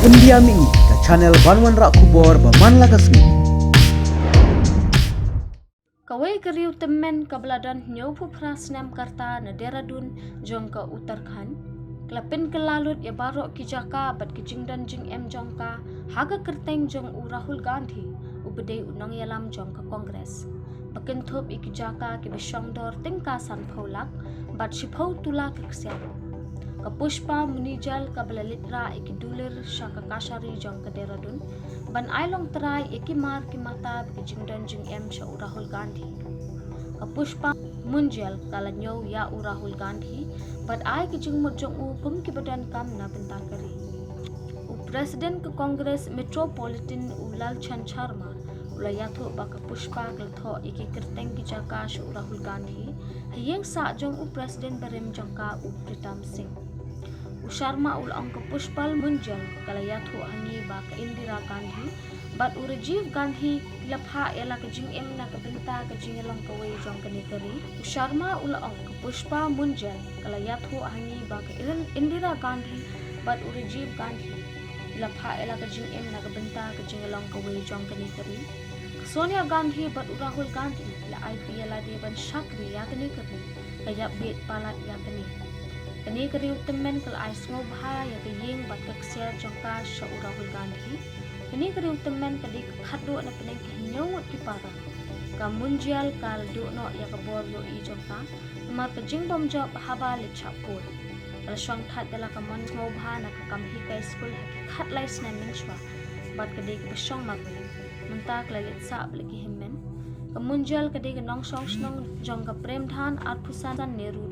India Mi ke channel Banwan Rak Kubor Baman Lagasmi. Kawai keriu temen kabeladan nyopu prasnam karta na Dehradun jongka Uttarakhand. Kelapin kelalut ya barok ki Jaka bat ki jingdan jing jongka haga kerteng jong u Rahul Gandhi ubedai unang yalam jongka Kongres. Bakin thup iki Jaka ki besyongdor tingkasan paulak bat shipau tula keksiap. Kapushpa munijal kabelalitra iki dulir syaka kasari jongka Dehradun. Ban ailong terai iki mar ki mata ki jingdan jing sya u Rahul Gandhi. Kapushpa munjal kalanyo ya u Rahul Gandhi bat ai ki jing mojong u pum ki badan kam na bentakari. U Presiden ke Kongres Metropolitan u Lalchand Sharma ulayatho ba Kapushpa keltho iki kerteng ki Jaka sya u Rahul Gandhi hayeng sa jong u Presiden barem jongka u Pritam Singh. Sharma ul angka Pushpal munjal kalayatho hani ba ka Indira Gandhi bat u Rajiv Gandhi lapha ela ka jing na ka benta ka jing lang ka way jong ka nikari. Sharma ul angka Pushpa munjal kalayatho hani ba ka Indira Gandhi bat u Rajiv Gandhi lapha ela ka jing na ka benta ka jing lang ka way jong ka nikari. Sonia Gandhi bat u Rahul Gandhi la IPL ade ban shakri ya ka nikari kaya bet palat ya ka nikari. Kani kari utemen kal ais ngobha ya kayeng bat kaksya jongka sya u Rahul Gandhi. Kani kari utemen kadi khaddo na peneng kinyawat ki para. Ka munjal kal do no ya kabor yo I jongka. Mar ka jingbom job haba le chapur. Kal syang that dala ka man ngobha na ka kamhi ka school haki khat lais na mingswa. Bat kadi ka syang magli. Munta klalit sa bliki himmen. Kemunjal kadi ke nong song snong jongka premdhan at pusan neru